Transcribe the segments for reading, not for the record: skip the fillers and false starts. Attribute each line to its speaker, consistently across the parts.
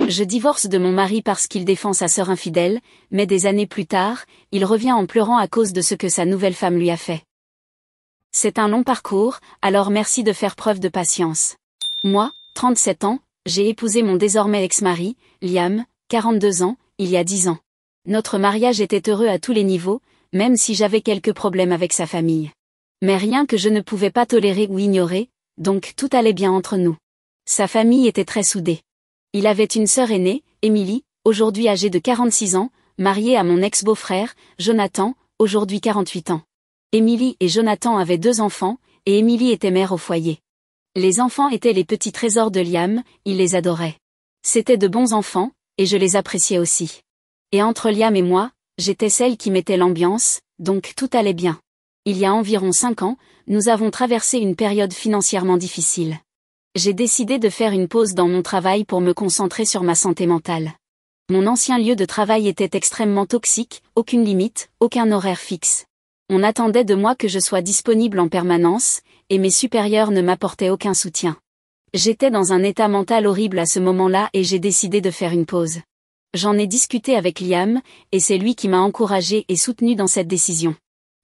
Speaker 1: Je divorce de mon mari parce qu'il défend sa sœur infidèle, mais des années plus tard, il revient en pleurant à cause de ce que sa nouvelle femme lui a fait. C'est un long parcours, alors merci de faire preuve de patience. Moi, 37 ans, j'ai épousé mon désormais ex-mari, Liam, 42 ans, il y a 10 ans. Notre mariage était heureux à tous les niveaux, même si j'avais quelques problèmes avec sa famille. Mais rien que je ne pouvais pas tolérer ou ignorer, donc tout allait bien entre nous. Sa famille était très soudée. Il avait une sœur aînée, Emily, aujourd'hui âgée de 46 ans, mariée à mon ex-beau-frère, Jonathan, aujourd'hui 48 ans. Emily et Jonathan avaient 2 enfants, et Emily était mère au foyer. Les enfants étaient les petits trésors de Liam, il les adorait. C'étaient de bons enfants, et je les appréciais aussi. Et entre Liam et moi, j'étais celle qui mettait l'ambiance, donc tout allait bien. Il y a environ 5 ans, nous avons traversé une période financièrement difficile. J'ai décidé de faire une pause dans mon travail pour me concentrer sur ma santé mentale. Mon ancien lieu de travail était extrêmement toxique, aucune limite, aucun horaire fixe. On attendait de moi que je sois disponible en permanence, et mes supérieurs ne m'apportaient aucun soutien. J'étais dans un état mental horrible à ce moment-là et j'ai décidé de faire une pause. J'en ai discuté avec Liam, et c'est lui qui m'a encouragé et soutenu dans cette décision.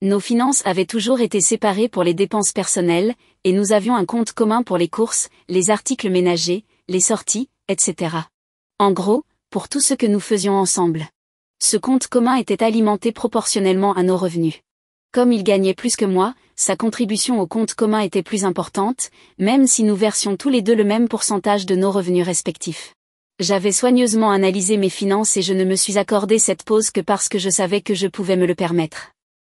Speaker 1: Nos finances avaient toujours été séparées pour les dépenses personnelles, et nous avions un compte commun pour les courses, les articles ménagers, les sorties, etc. En gros, pour tout ce que nous faisions ensemble. Ce compte commun était alimenté proportionnellement à nos revenus. Comme il gagnait plus que moi, sa contribution au compte commun était plus importante, même si nous versions tous les deux le même pourcentage de nos revenus respectifs. J'avais soigneusement analysé mes finances et je ne me suis accordé cette pause que parce que je savais que je pouvais me le permettre.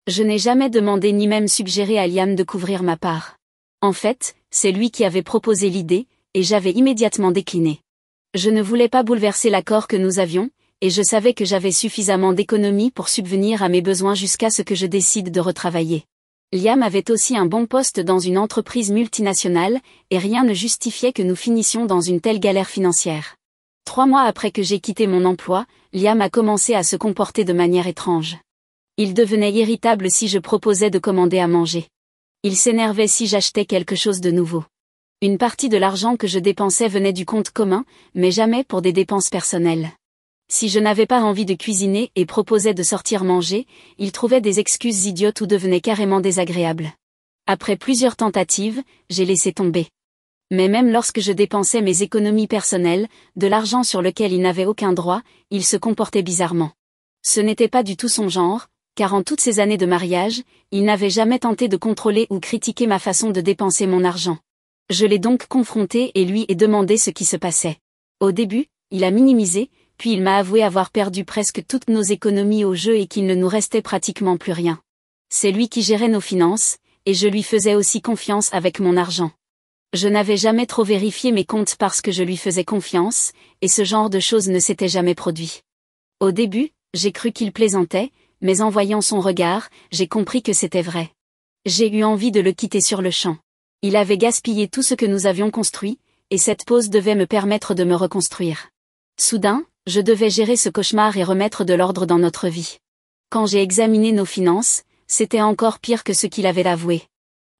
Speaker 1: Je n'ai jamais demandé ni même suggéré à Liam de couvrir ma part. En fait, c'est lui qui avait proposé l'idée, et j'avais immédiatement décliné. Je ne voulais pas bouleverser l'accord que nous avions, et je savais que j'avais suffisamment d'économies pour subvenir à mes besoins jusqu'à ce que je décide de retravailler. Liam avait aussi un bon poste dans une entreprise multinationale, et rien ne justifiait que nous finissions dans une telle galère financière. 3 mois après que j'ai quitté mon emploi, Liam a commencé à se comporter de manière étrange. Il devenait irritable si je proposais de commander à manger. Il s'énervait si j'achetais quelque chose de nouveau. Une partie de l'argent que je dépensais venait du compte commun, mais jamais pour des dépenses personnelles. Si je n'avais pas envie de cuisiner et proposais de sortir manger, il trouvait des excuses idiotes ou devenait carrément désagréable. Après plusieurs tentatives, j'ai laissé tomber. Mais même lorsque je dépensais mes économies personnelles, de l'argent sur lequel il n'avait aucun droit, il se comportait bizarrement. Ce n'était pas du tout son genre, car en toutes ces années de mariage, il n'avait jamais tenté de contrôler ou critiquer ma façon de dépenser mon argent. Je l'ai donc confronté et lui ai demandé ce qui se passait. Au début, il a minimisé, puis il m'a avoué avoir perdu presque toutes nos économies au jeu et qu'il ne nous restait pratiquement plus rien. C'est lui qui gérait nos finances, et je lui faisais aussi confiance avec mon argent. Je n'avais jamais trop vérifié mes comptes parce que je lui faisais confiance, et ce genre de choses ne s'était jamais produit. Au début, j'ai cru qu'il plaisantait, mais en voyant son regard, j'ai compris que c'était vrai. J'ai eu envie de le quitter sur le champ. Il avait gaspillé tout ce que nous avions construit, et cette pause devait me permettre de me reconstruire. Soudain, je devais gérer ce cauchemar et remettre de l'ordre dans notre vie. Quand j'ai examiné nos finances, c'était encore pire que ce qu'il avait avoué.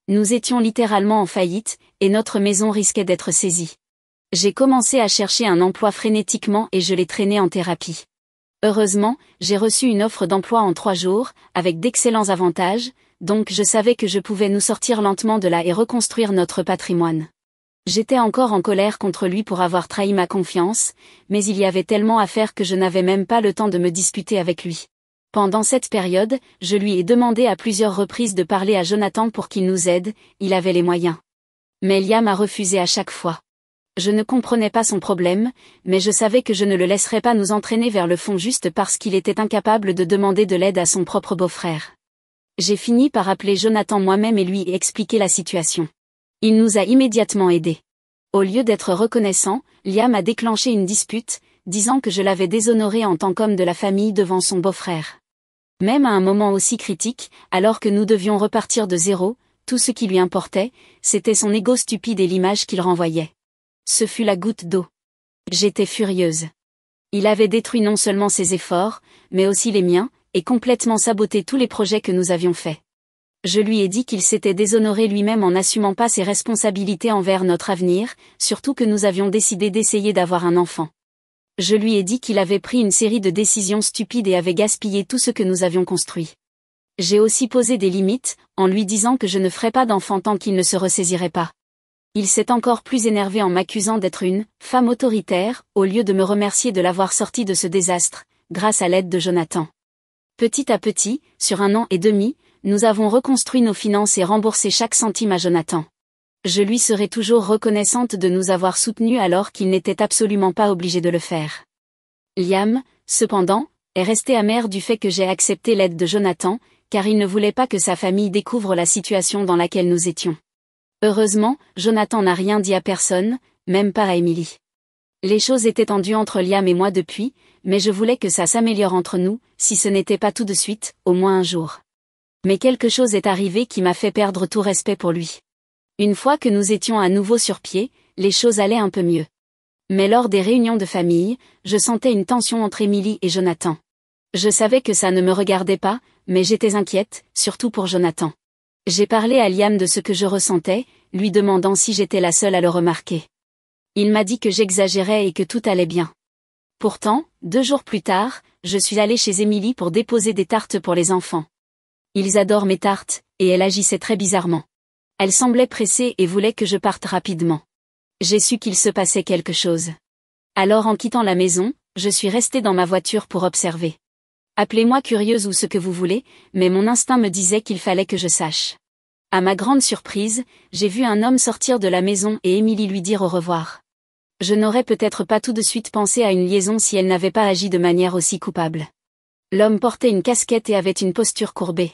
Speaker 1: Nous étions littéralement en faillite, et notre maison risquait d'être saisie. J'ai commencé à chercher un emploi frénétiquement et je l'ai traîné en thérapie. Heureusement, j'ai reçu une offre d'emploi en 3 jours, avec d'excellents avantages, donc je savais que je pouvais nous sortir lentement de là et reconstruire notre patrimoine. J'étais encore en colère contre lui pour avoir trahi ma confiance, mais il y avait tellement à faire que je n'avais même pas le temps de me disputer avec lui. Pendant cette période, je lui ai demandé à plusieurs reprises de parler à Jonathan pour qu'il nous aide, il avait les moyens. Mais Liam a refusé à chaque fois. Je ne comprenais pas son problème, mais je savais que je ne le laisserais pas nous entraîner vers le fond juste parce qu'il était incapable de demander de l'aide à son propre beau-frère. J'ai fini par appeler Jonathan moi-même et lui expliquer la situation. Il nous a immédiatement aidés. Au lieu d'être reconnaissant, Liam a déclenché une dispute, disant que je l'avais déshonoré en tant qu'homme de la famille devant son beau-frère. Même à un moment aussi critique, alors que nous devions repartir de zéro, tout ce qui lui importait, c'était son ego stupide et l'image qu'il renvoyait. Ce fut la goutte d'eau. J'étais furieuse. Il avait détruit non seulement ses efforts, mais aussi les miens, et complètement saboté tous les projets que nous avions faits. Je lui ai dit qu'il s'était déshonoré lui-même en n'assumant pas ses responsabilités envers notre avenir, surtout que nous avions décidé d'essayer d'avoir un enfant. Je lui ai dit qu'il avait pris une série de décisions stupides et avait gaspillé tout ce que nous avions construit. J'ai aussi posé des limites, en lui disant que je ne ferais pas d'enfant tant qu'il ne se ressaisirait pas. Il s'est encore plus énervé en m'accusant d'être une femme autoritaire, au lieu de me remercier de l'avoir sorti de ce désastre, grâce à l'aide de Jonathan. Petit à petit, sur 1 an et demi, nous avons reconstruit nos finances et remboursé chaque centime à Jonathan. Je lui serai toujours reconnaissante de nous avoir soutenus alors qu'il n'était absolument pas obligé de le faire. Liam, cependant, est resté amer du fait que j'ai accepté l'aide de Jonathan, car il ne voulait pas que sa famille découvre la situation dans laquelle nous étions. Heureusement, Jonathan n'a rien dit à personne, même pas à Emily. Les choses étaient tendues entre Liam et moi depuis, mais je voulais que ça s'améliore entre nous, si ce n'était pas tout de suite, au moins un jour. Mais quelque chose est arrivé qui m'a fait perdre tout respect pour lui. Une fois que nous étions à nouveau sur pied, les choses allaient un peu mieux. Mais lors des réunions de famille, je sentais une tension entre Emily et Jonathan. Je savais que ça ne me regardait pas, mais j'étais inquiète, surtout pour Jonathan. J'ai parlé à Liam de ce que je ressentais, lui demandant si j'étais la seule à le remarquer. Il m'a dit que j'exagérais et que tout allait bien. Pourtant, 2 jours plus tard, je suis allée chez Emily pour déposer des tartes pour les enfants. Ils adorent mes tartes, et elle agissait très bizarrement. Elle semblait pressée et voulait que je parte rapidement. J'ai su qu'il se passait quelque chose. Alors en quittant la maison, je suis restée dans ma voiture pour observer. Appelez-moi curieuse ou ce que vous voulez, mais mon instinct me disait qu'il fallait que je sache. À ma grande surprise, j'ai vu un homme sortir de la maison et Emily lui dire au revoir. Je n'aurais peut-être pas tout de suite pensé à une liaison si elle n'avait pas agi de manière aussi coupable. L'homme portait une casquette et avait une posture courbée.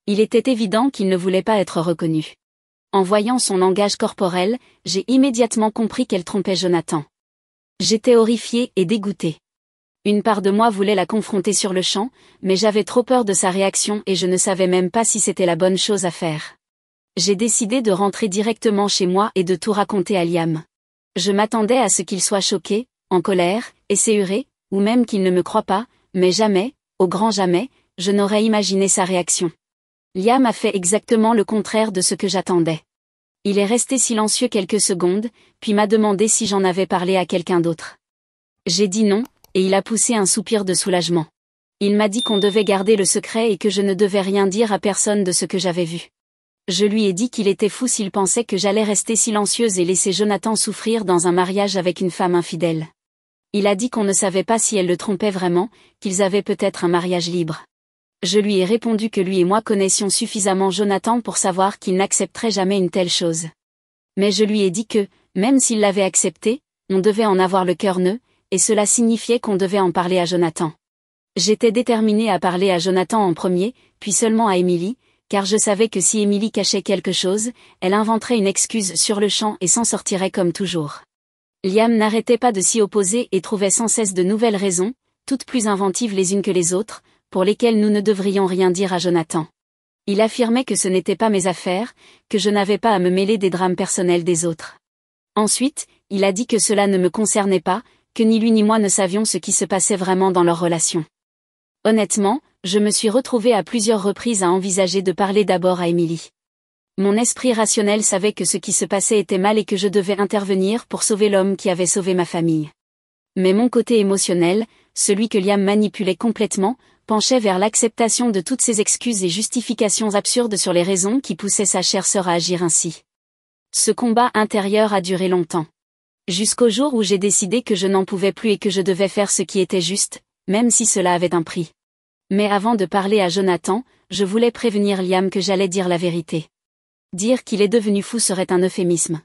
Speaker 1: Il était évident qu'il ne voulait pas être reconnu. En voyant son langage corporel, j'ai immédiatement compris qu'elle trompait Jonathan. J'étais horrifiée et dégoûtée. Une part de moi voulait la confronter sur le champ, mais j'avais trop peur de sa réaction et je ne savais même pas si c'était la bonne chose à faire. J'ai décidé de rentrer directement chez moi et de tout raconter à Liam. Je m'attendais à ce qu'il soit choqué, en colère, esséuré, ou même qu'il ne me croie pas, mais jamais, au grand jamais, je n'aurais imaginé sa réaction. Liam a fait exactement le contraire de ce que j'attendais. Il est resté silencieux quelques secondes, puis m'a demandé si j'en avais parlé à quelqu'un d'autre. J'ai dit non, et il a poussé un soupir de soulagement. Il m'a dit qu'on devait garder le secret et que je ne devais rien dire à personne de ce que j'avais vu. Je lui ai dit qu'il était fou s'il pensait que j'allais rester silencieuse et laisser Jonathan souffrir dans un mariage avec une femme infidèle. Il a dit qu'on ne savait pas si elle le trompait vraiment, qu'ils avaient peut-être un mariage libre. Je lui ai répondu que lui et moi connaissions suffisamment Jonathan pour savoir qu'il n'accepterait jamais une telle chose. Mais je lui ai dit que, même s'il l'avait accepté, on devait en avoir le cœur net, et cela signifiait qu'on devait en parler à Jonathan. J'étais déterminée à parler à Jonathan en premier, puis seulement à Emily, car je savais que si Emily cachait quelque chose, elle inventerait une excuse sur le champ et s'en sortirait comme toujours. Liam n'arrêtait pas de s'y opposer et trouvait sans cesse de nouvelles raisons, toutes plus inventives les unes que les autres, pour lesquelles nous ne devrions rien dire à Jonathan. Il affirmait que ce n'était pas mes affaires, que je n'avais pas à me mêler des drames personnels des autres. Ensuite, il a dit que cela ne me concernait pas, que ni lui ni moi ne savions ce qui se passait vraiment dans leur relation. Honnêtement, je me suis retrouvée à plusieurs reprises à envisager de parler d'abord à Emily. Mon esprit rationnel savait que ce qui se passait était mal et que je devais intervenir pour sauver l'homme qui avait sauvé ma famille. Mais mon côté émotionnel, celui que Liam manipulait complètement, penchait vers l'acceptation de toutes ces excuses et justifications absurdes sur les raisons qui poussaient sa chère sœur à agir ainsi. Ce combat intérieur a duré longtemps. Jusqu'au jour où j'ai décidé que je n'en pouvais plus et que je devais faire ce qui était juste, même si cela avait un prix. Mais avant de parler à Jonathan, je voulais prévenir Liam que j'allais dire la vérité. Dire qu'il est devenu fou serait un euphémisme.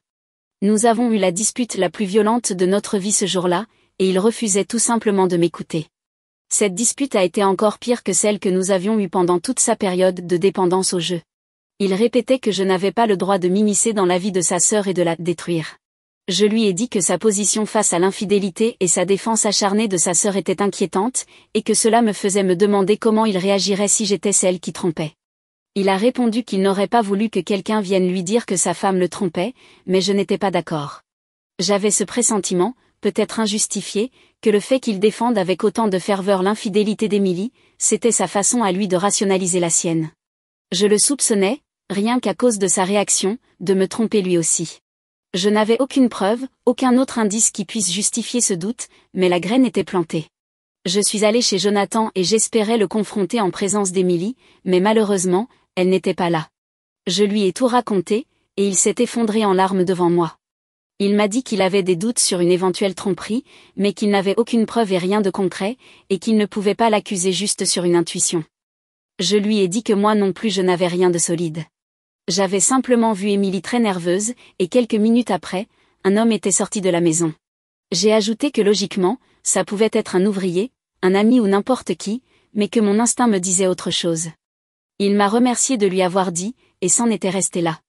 Speaker 1: Nous avons eu la dispute la plus violente de notre vie ce jour-là, et il refusait tout simplement de m'écouter. Cette dispute a été encore pire que celle que nous avions eue pendant toute sa période de dépendance au jeu. Il répétait que je n'avais pas le droit de m'immiscer dans la vie de sa sœur et de la détruire. Je lui ai dit que sa position face à l'infidélité et sa défense acharnée de sa sœur était inquiétante, et que cela me faisait me demander comment il réagirait si j'étais celle qui trompait. Il a répondu qu'il n'aurait pas voulu que quelqu'un vienne lui dire que sa femme le trompait, mais je n'étais pas d'accord. J'avais ce pressentiment, peut-être injustifié, que le fait qu'il défende avec autant de ferveur l'infidélité d'Emily, c'était sa façon à lui de rationaliser la sienne. Je le soupçonnais, rien qu'à cause de sa réaction, de me tromper lui aussi. Je n'avais aucune preuve, aucun autre indice qui puisse justifier ce doute, mais la graine était plantée. Je suis allée chez Jonathan et j'espérais le confronter en présence d'Emily, mais malheureusement, elle n'était pas là. Je lui ai tout raconté, et il s'est effondré en larmes devant moi. Il m'a dit qu'il avait des doutes sur une éventuelle tromperie, mais qu'il n'avait aucune preuve et rien de concret, et qu'il ne pouvait pas l'accuser juste sur une intuition. Je lui ai dit que moi non plus je n'avais rien de solide. J'avais simplement vu Emily très nerveuse, et quelques minutes après, un homme était sorti de la maison. J'ai ajouté que logiquement, ça pouvait être un ouvrier, un ami ou n'importe qui, mais que mon instinct me disait autre chose. Il m'a remercié de lui avoir dit, et s'en était resté là.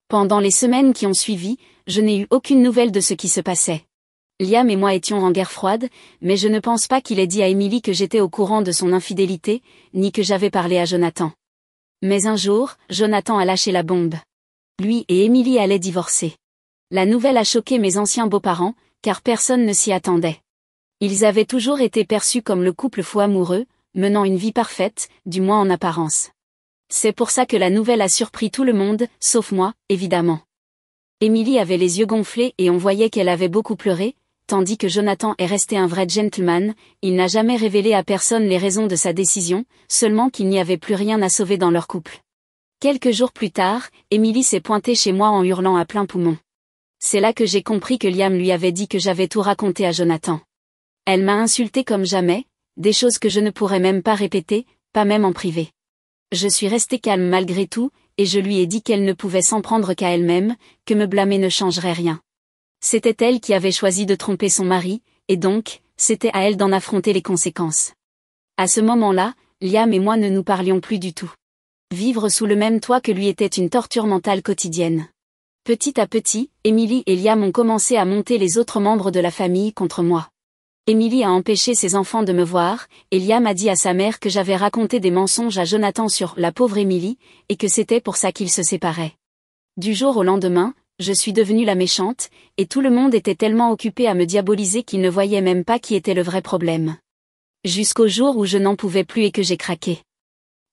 Speaker 1: Pendant les semaines qui ont suivi, je n'ai eu aucune nouvelle de ce qui se passait. Liam et moi étions en guerre froide, mais je ne pense pas qu'il ait dit à Emily que j'étais au courant de son infidélité, ni que j'avais parlé à Jonathan. Mais un jour, Jonathan a lâché la bombe. Lui et Emily allaient divorcer. La nouvelle a choqué mes anciens beaux-parents, car personne ne s'y attendait. Ils avaient toujours été perçus comme le couple fou amoureux, menant une vie parfaite, du moins en apparence. C'est pour ça que la nouvelle a surpris tout le monde, sauf moi, évidemment. Emily avait les yeux gonflés et on voyait qu'elle avait beaucoup pleuré, tandis que Jonathan est resté un vrai gentleman, il n'a jamais révélé à personne les raisons de sa décision, seulement qu'il n'y avait plus rien à sauver dans leur couple. Quelques jours plus tard, Emily s'est pointée chez moi en hurlant à plein poumon. C'est là que j'ai compris que Liam lui avait dit que j'avais tout raconté à Jonathan. Elle m'a insultée comme jamais, des choses que je ne pourrais même pas répéter, pas même en privé. Je suis restée calme malgré tout, et je lui ai dit qu'elle ne pouvait s'en prendre qu'à elle-même, que me blâmer ne changerait rien. C'était elle qui avait choisi de tromper son mari, et donc, c'était à elle d'en affronter les conséquences. À ce moment-là, Liam et moi ne nous parlions plus du tout. Vivre sous le même toit que lui était une torture mentale quotidienne. Petit à petit, Emily et Liam ont commencé à monter les autres membres de la famille contre moi. Emily a empêché ses enfants de me voir, et Liam a dit à sa mère que j'avais raconté des mensonges à Jonathan sur la pauvre Emily, et que c'était pour ça qu'ils se séparaient. Du jour au lendemain, je suis devenue la méchante, et tout le monde était tellement occupé à me diaboliser qu'ils ne voyaient même pas qui était le vrai problème. Jusqu'au jour où je n'en pouvais plus et que j'ai craqué.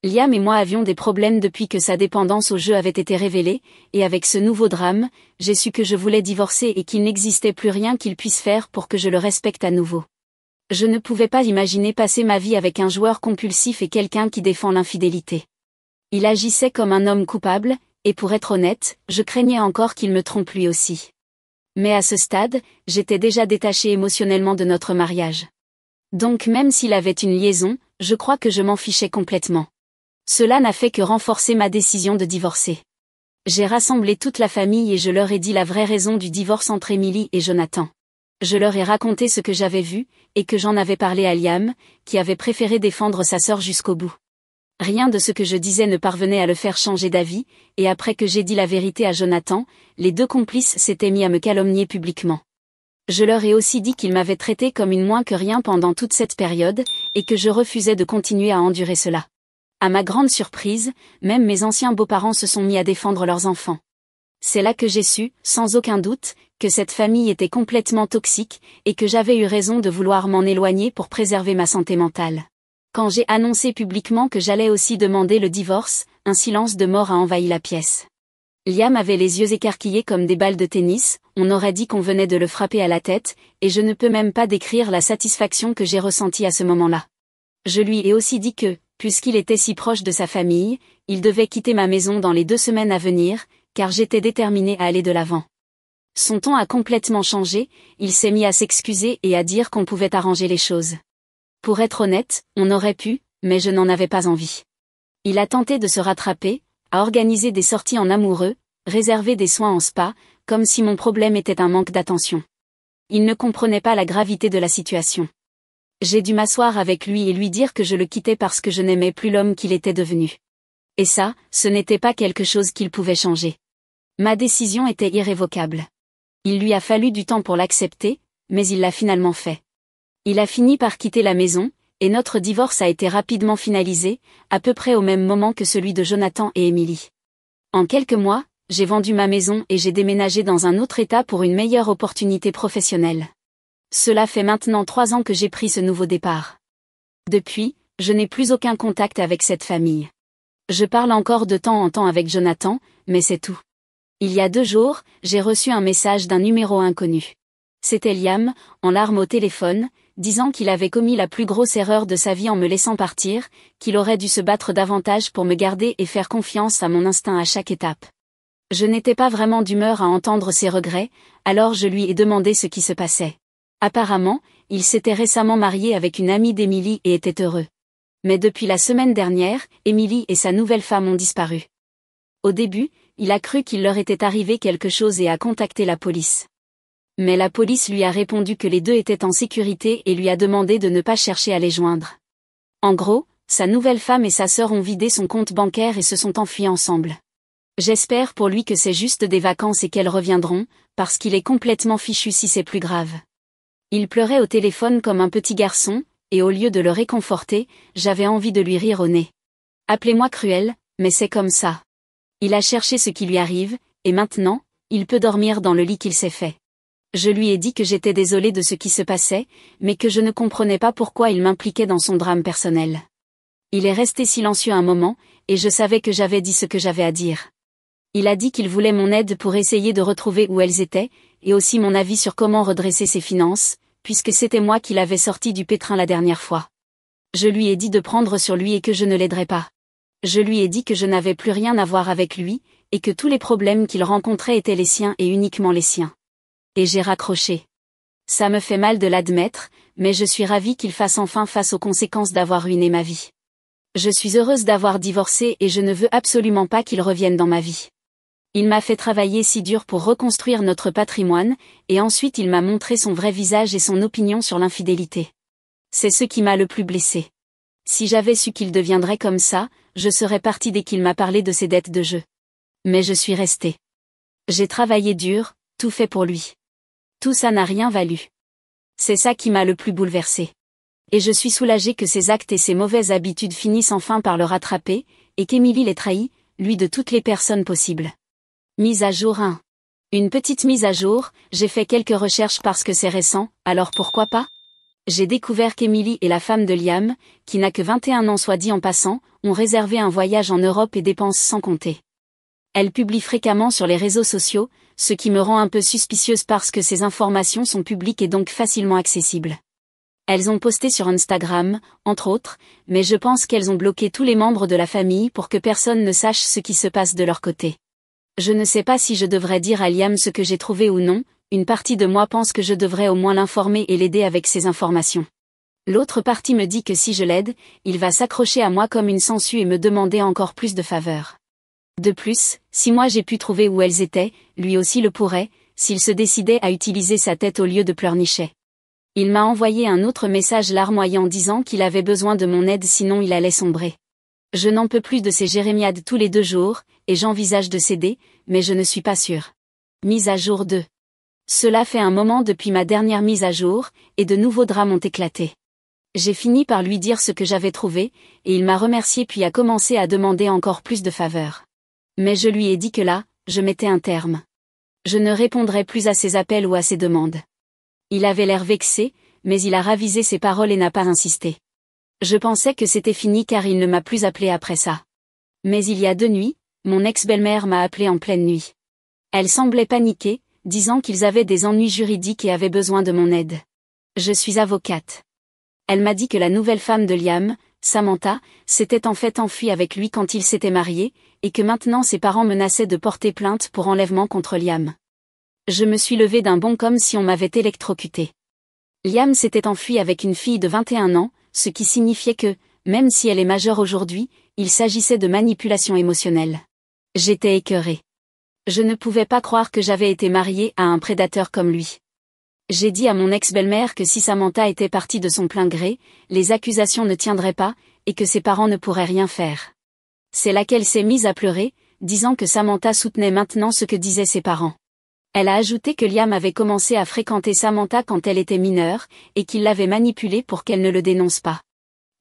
Speaker 1: Liam et moi avions des problèmes depuis que sa dépendance au jeu avait été révélée, et avec ce nouveau drame, j'ai su que je voulais divorcer et qu'il n'existait plus rien qu'il puisse faire pour que je le respecte à nouveau. Je ne pouvais pas imaginer passer ma vie avec un joueur compulsif et quelqu'un qui défend l'infidélité. Il agissait comme un homme coupable, et pour être honnête, je craignais encore qu'il me trompe lui aussi. Mais à ce stade, j'étais déjà détachée émotionnellement de notre mariage. Donc même s'il avait une liaison, je crois que je m'en fichais complètement. Cela n'a fait que renforcer ma décision de divorcer. J'ai rassemblé toute la famille et je leur ai dit la vraie raison du divorce entre Emily et Jonathan. Je leur ai raconté ce que j'avais vu, et que j'en avais parlé à Liam, qui avait préféré défendre sa sœur jusqu'au bout. Rien de ce que je disais ne parvenait à le faire changer d'avis, et après que j'ai dit la vérité à Jonathan, les deux complices s'étaient mis à me calomnier publiquement. Je leur ai aussi dit qu'ils m'avaient traité comme une moins que rien pendant toute cette période, et que je refusais de continuer à endurer cela. À ma grande surprise, même mes anciens beaux-parents se sont mis à défendre leurs enfants. C'est là que j'ai su, sans aucun doute, que cette famille était complètement toxique, et que j'avais eu raison de vouloir m'en éloigner pour préserver ma santé mentale. Quand j'ai annoncé publiquement que j'allais aussi demander le divorce, un silence de mort a envahi la pièce. Liam avait les yeux écarquillés comme des balles de tennis, on aurait dit qu'on venait de le frapper à la tête, et je ne peux même pas décrire la satisfaction que j'ai ressentie à ce moment-là. Je lui ai aussi dit que, puisqu'il était si proche de sa famille, il devait quitter ma maison dans les 2 semaines à venir, car j'étais déterminée à aller de l'avant. Son ton a complètement changé, il s'est mis à s'excuser et à dire qu'on pouvait arranger les choses. Pour être honnête, on aurait pu, mais je n'en avais pas envie. Il a tenté de se rattraper, a organisé des sorties en amoureux, réservé des soins en spa, comme si mon problème était un manque d'attention. Il ne comprenait pas la gravité de la situation. J'ai dû m'asseoir avec lui et lui dire que je le quittais parce que je n'aimais plus l'homme qu'il était devenu. Et ça, ce n'était pas quelque chose qu'il pouvait changer. Ma décision était irrévocable. Il lui a fallu du temps pour l'accepter, mais il l'a finalement fait. Il a fini par quitter la maison, et notre divorce a été rapidement finalisé, à peu près au même moment que celui de Jonathan et Emily. En quelques mois, j'ai vendu ma maison et j'ai déménagé dans un autre état pour une meilleure opportunité professionnelle. Cela fait maintenant 3 ans que j'ai pris ce nouveau départ. Depuis, je n'ai plus aucun contact avec cette famille. Je parle encore de temps en temps avec Jonathan, mais c'est tout. Il y a 2 jours, j'ai reçu un message d'un numéro inconnu. C'était Liam, en larmes au téléphone, disant qu'il avait commis la plus grosse erreur de sa vie en me laissant partir, qu'il aurait dû se battre davantage pour me garder et faire confiance à mon instinct à chaque étape. Je n'étais pas vraiment d'humeur à entendre ses regrets, alors je lui ai demandé ce qui se passait. Apparemment, il s'était récemment marié avec une amie d'Emily et était heureux. Mais depuis la semaine dernière, Emily et sa nouvelle femme ont disparu. Au début, il a cru qu'il leur était arrivé quelque chose et a contacté la police. Mais la police lui a répondu que les deux étaient en sécurité et lui a demandé de ne pas chercher à les joindre. En gros, sa nouvelle femme et sa sœur ont vidé son compte bancaire et se sont enfuis ensemble. J'espère pour lui que c'est juste des vacances et qu'elles reviendront, parce qu'il est complètement fichu si c'est plus grave. Il pleurait au téléphone comme un petit garçon, et au lieu de le réconforter, j'avais envie de lui rire au nez. Appelez-moi cruel, mais c'est comme ça. Il a cherché ce qui lui arrive, et maintenant, il peut dormir dans le lit qu'il s'est fait. Je lui ai dit que j'étais désolée de ce qui se passait, mais que je ne comprenais pas pourquoi il m'impliquait dans son drame personnel. Il est resté silencieux un moment, et je savais que j'avais dit ce que j'avais à dire. Il a dit qu'il voulait mon aide pour essayer de retrouver où elles étaient, et aussi mon avis sur comment redresser ses finances, puisque c'était moi qui l'avais sorti du pétrin la dernière fois. Je lui ai dit de prendre sur lui et que je ne l'aiderais pas. Je lui ai dit que je n'avais plus rien à voir avec lui, et que tous les problèmes qu'il rencontrait étaient les siens et uniquement les siens. Et j'ai raccroché. Ça me fait mal de l'admettre, mais je suis ravie qu'il fasse enfin face aux conséquences d'avoir ruiné ma vie. Je suis heureuse d'avoir divorcé et je ne veux absolument pas qu'il revienne dans ma vie. Il m'a fait travailler si dur pour reconstruire notre patrimoine, et ensuite il m'a montré son vrai visage et son opinion sur l'infidélité. C'est ce qui m'a le plus blessée. Si j'avais su qu'il deviendrait comme ça, je serais partie dès qu'il m'a parlé de ses dettes de jeu. Mais je suis restée. J'ai travaillé dur, tout fait pour lui. Tout ça n'a rien valu. C'est ça qui m'a le plus bouleversée. Et je suis soulagée que ses actes et ses mauvaises habitudes finissent enfin par le rattraper, et qu'Emily l'ait trahi, lui de toutes les personnes possibles. Mise à jour 1. Une petite mise à jour, j'ai fait quelques recherches parce que c'est récent, alors pourquoi pas? J'ai découvert qu'Emily et la femme de Liam, qui n'a que 21 ans soit dit en passant, ont réservé un voyage en Europe et dépensent sans compter. Elle publie fréquemment sur les réseaux sociaux, ce qui me rend un peu suspicieuse parce que ces informations sont publiques et donc facilement accessibles. Elles ont posté sur Instagram, entre autres, mais je pense qu'elles ont bloqué tous les membres de la famille pour que personne ne sache ce qui se passe de leur côté. Je ne sais pas si je devrais dire à Liam ce que j'ai trouvé ou non, une partie de moi pense que je devrais au moins l'informer et l'aider avec ces informations. L'autre partie me dit que si je l'aide, il va s'accrocher à moi comme une sangsue et me demander encore plus de faveurs. De plus, si moi j'ai pu trouver où elles étaient, lui aussi le pourrait, s'il se décidait à utiliser sa tête au lieu de pleurnicher. Il m'a envoyé un autre message larmoyant disant qu'il avait besoin de mon aide sinon il allait sombrer. Je n'en peux plus de ces jérémiades tous les 2 jours, et j'envisage de céder, mais je ne suis pas sûre. Mise à jour 2. Cela fait un moment depuis ma dernière mise à jour, et de nouveaux drames ont éclaté. J'ai fini par lui dire ce que j'avais trouvé, et il m'a remercié puis a commencé à demander encore plus de faveurs. Mais je lui ai dit que là, je mettais un terme. Je ne répondrai plus à ses appels ou à ses demandes. Il avait l'air vexé, mais il a ravisé ses paroles et n'a pas insisté. Je pensais que c'était fini car il ne m'a plus appelé après ça. Mais il y a 2 nuits, mon ex-belle-mère m'a appelé en pleine nuit. Elle semblait paniquer, disant qu'ils avaient des ennuis juridiques et avaient besoin de mon aide. Je suis avocate. Elle m'a dit que la nouvelle femme de Liam, Samantha, s'était en fait enfuie avec lui quand il s'était marié, et que maintenant ses parents menaçaient de porter plainte pour enlèvement contre Liam. Je me suis levée d'un bond comme si on m'avait électrocutée. Liam s'était enfui avec une fille de 21 ans, ce qui signifiait que, même si elle est majeure aujourd'hui, il s'agissait de manipulation émotionnelle. J'étais écœurée. Je ne pouvais pas croire que j'avais été mariée à un prédateur comme lui. J'ai dit à mon ex-belle-mère que si Samantha était partie de son plein gré, les accusations ne tiendraient pas, et que ses parents ne pourraient rien faire. C'est là qu'elle s'est mise à pleurer, disant que Samantha soutenait maintenant ce que disaient ses parents. Elle a ajouté que Liam avait commencé à fréquenter Samantha quand elle était mineure, et qu'il l'avait manipulée pour qu'elle ne le dénonce pas.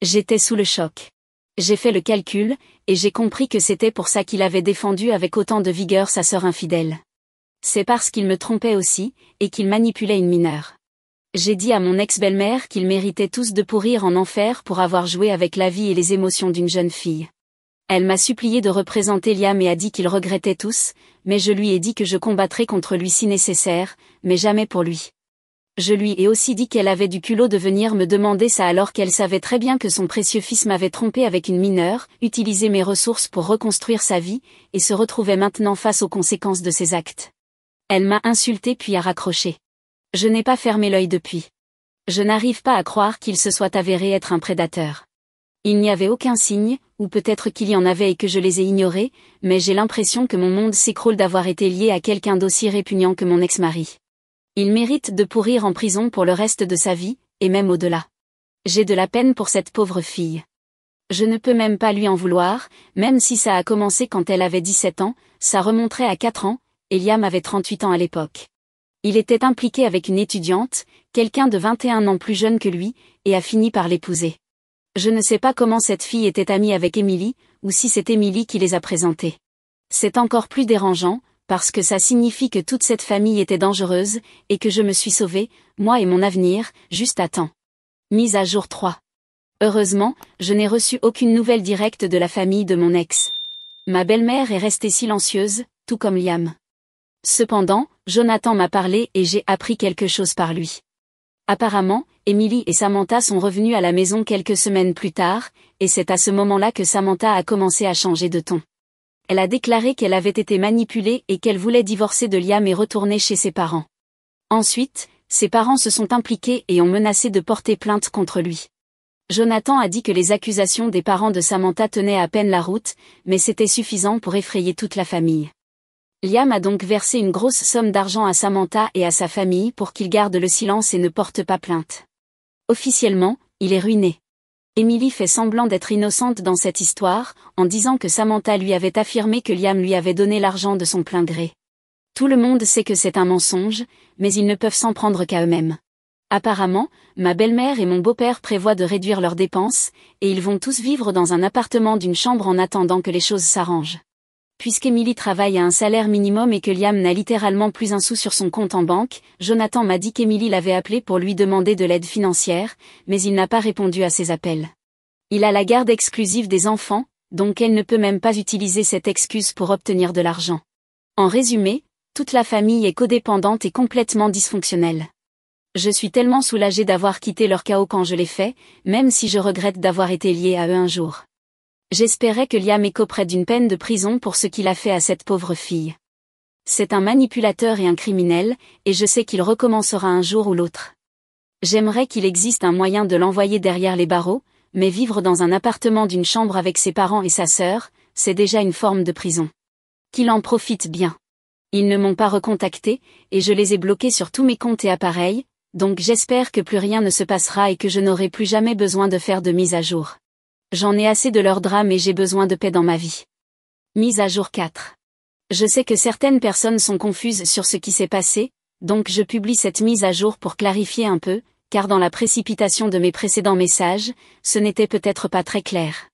Speaker 1: J'étais sous le choc. J'ai fait le calcul, et j'ai compris que c'était pour ça qu'il avait défendu avec autant de vigueur sa sœur infidèle. C'est parce qu'il me trompait aussi, et qu'il manipulait une mineure. J'ai dit à mon ex-belle-mère qu'ils méritaient tous de pourrir en enfer pour avoir joué avec la vie et les émotions d'une jeune fille. Elle m'a supplié de représenter Liam et a dit qu'ils regrettaient tous, mais je lui ai dit que je combattrais contre lui si nécessaire, mais jamais pour lui. Je lui ai aussi dit qu'elle avait du culot de venir me demander ça alors qu'elle savait très bien que son précieux fils m'avait trompé avec une mineure, utilisé mes ressources pour reconstruire sa vie, et se retrouvait maintenant face aux conséquences de ses actes. Elle m'a insulté puis a raccroché. Je n'ai pas fermé l'œil depuis. Je n'arrive pas à croire qu'il se soit avéré être un prédateur. Il n'y avait aucun signe, ou peut-être qu'il y en avait et que je les ai ignorés, mais j'ai l'impression que mon monde s'écroule d'avoir été lié à quelqu'un d'aussi répugnant que mon ex-mari. Il mérite de pourrir en prison pour le reste de sa vie, et même au-delà. J'ai de la peine pour cette pauvre fille. Je ne peux même pas lui en vouloir, même si ça a commencé quand elle avait 17 ans, ça remonterait à 4 ans, et Liam avait 38 ans à l'époque. Il était impliqué avec une étudiante, quelqu'un de 21 ans plus jeune que lui, et a fini par l'épouser. Je ne sais pas comment cette fille était amie avec Emily, ou si c'est Emily qui les a présentés. C'est encore plus dérangeant, parce que ça signifie que toute cette famille était dangereuse, et que je me suis sauvée, moi et mon avenir, juste à temps. Mise à jour 3. Heureusement, je n'ai reçu aucune nouvelle directe de la famille de mon ex. Ma belle-mère est restée silencieuse, tout comme Liam. Cependant, Jonathan m'a parlé et j'ai appris quelque chose par lui. Apparemment, Emily et Samantha sont revenus à la maison quelques semaines plus tard, et c'est à ce moment-là que Samantha a commencé à changer de ton. Elle a déclaré qu'elle avait été manipulée et qu'elle voulait divorcer de Liam et retourner chez ses parents. Ensuite, ses parents se sont impliqués et ont menacé de porter plainte contre lui. Jonathan a dit que les accusations des parents de Samantha tenaient à peine la route, mais c'était suffisant pour effrayer toute la famille. Liam a donc versé une grosse somme d'argent à Samantha et à sa famille pour qu'ils gardent le silence et ne portent pas plainte. Officiellement, il est ruiné. Emily fait semblant d'être innocente dans cette histoire, en disant que Samantha lui avait affirmé que Liam lui avait donné l'argent de son plein gré. Tout le monde sait que c'est un mensonge, mais ils ne peuvent s'en prendre qu'à eux-mêmes. Apparemment, ma belle-mère et mon beau-père prévoient de réduire leurs dépenses, et ils vont tous vivre dans un appartement d'une chambre en attendant que les choses s'arrangent. Puisqu'Emily travaille à un salaire minimum et que Liam n'a littéralement plus un sou sur son compte en banque, Jonathan m'a dit qu'Emily l'avait appelé pour lui demander de l'aide financière, mais il n'a pas répondu à ses appels. Il a la garde exclusive des enfants, donc elle ne peut même pas utiliser cette excuse pour obtenir de l'argent. En résumé, toute la famille est codépendante et complètement dysfonctionnelle. Je suis tellement soulagée d'avoir quitté leur chaos quand je l'ai fait, même si je regrette d'avoir été liée à eux un jour. J'espérais que Liam écoperait d'une peine de prison pour ce qu'il a fait à cette pauvre fille. C'est un manipulateur et un criminel, et je sais qu'il recommencera un jour ou l'autre. J'aimerais qu'il existe un moyen de l'envoyer derrière les barreaux, mais vivre dans un appartement d'une chambre avec ses parents et sa sœur, c'est déjà une forme de prison. Qu'il en profite bien. Ils ne m'ont pas recontacté, et je les ai bloqués sur tous mes comptes et appareils, donc j'espère que plus rien ne se passera et que je n'aurai plus jamais besoin de faire de mise à jour. J'en ai assez de leur drame et j'ai besoin de paix dans ma vie. Mise à jour 4. Je sais que certaines personnes sont confuses sur ce qui s'est passé, donc je publie cette mise à jour pour clarifier un peu, car dans la précipitation de mes précédents messages, ce n'était peut-être pas très clair.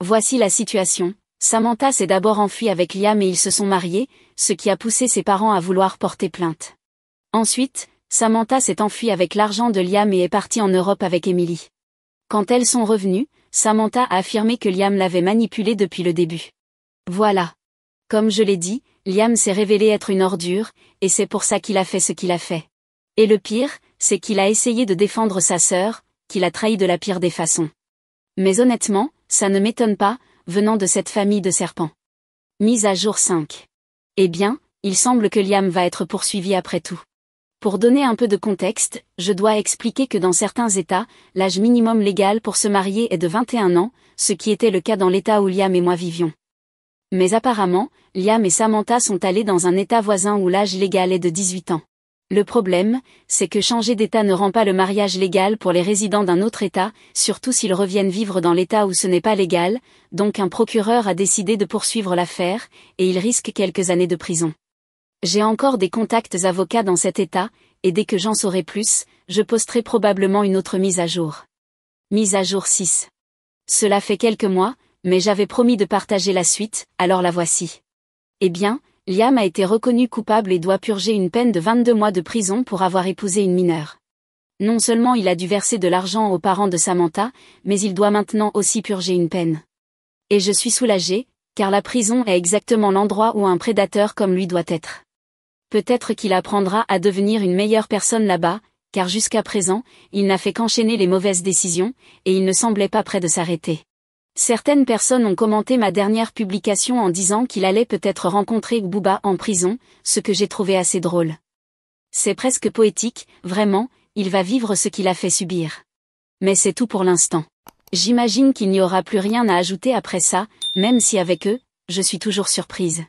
Speaker 1: Voici la situation. Samantha s'est d'abord enfuie avec Liam et ils se sont mariés, ce qui a poussé ses parents à vouloir porter plainte. Ensuite, Samantha s'est enfuie avec l'argent de Liam et est partie en Europe avec Emily. Quand elles sont revenues, Samantha a affirmé que Liam l'avait manipulée depuis le début. Voilà. Comme je l'ai dit, Liam s'est révélé être une ordure, et c'est pour ça qu'il a fait ce qu'il a fait. Et le pire, c'est qu'il a essayé de défendre sa sœur, qu'il a trahi de la pire des façons. Mais honnêtement, ça ne m'étonne pas, venant de cette famille de serpents. Mise à jour 5. Eh bien, il semble que Liam va être poursuivi après tout. Pour donner un peu de contexte, je dois expliquer que dans certains États, l'âge minimum légal pour se marier est de 21 ans, ce qui était le cas dans l'État où Liam et moi vivions. Mais apparemment, Liam et Samantha sont allés dans un État voisin où l'âge légal est de 18 ans. Le problème, c'est que changer d'État ne rend pas le mariage légal pour les résidents d'un autre État, surtout s'ils reviennent vivre dans l'État où ce n'est pas légal, donc un procureur a décidé de poursuivre l'affaire, et il risque quelques années de prison. J'ai encore des contacts avocats dans cet État, et dès que j'en saurai plus, je posterai probablement une autre mise à jour. Mise à jour 6. Cela fait quelques mois, mais j'avais promis de partager la suite, alors la voici. Eh bien, Liam a été reconnu coupable et doit purger une peine de 22 mois de prison pour avoir épousé une mineure. Non seulement il a dû verser de l'argent aux parents de Samantha, mais il doit maintenant aussi purger une peine. Et je suis soulagée, car la prison est exactement l'endroit où un prédateur comme lui doit être. Peut-être qu'il apprendra à devenir une meilleure personne là-bas, car jusqu'à présent, il n'a fait qu'enchaîner les mauvaises décisions, et il ne semblait pas prêt de s'arrêter. Certaines personnes ont commenté ma dernière publication en disant qu'il allait peut-être rencontrer Booba en prison, ce que j'ai trouvé assez drôle. C'est presque poétique, vraiment, il va vivre ce qu'il a fait subir. Mais c'est tout pour l'instant. J'imagine qu'il n'y aura plus rien à ajouter après ça, même si avec eux, je suis toujours surprise.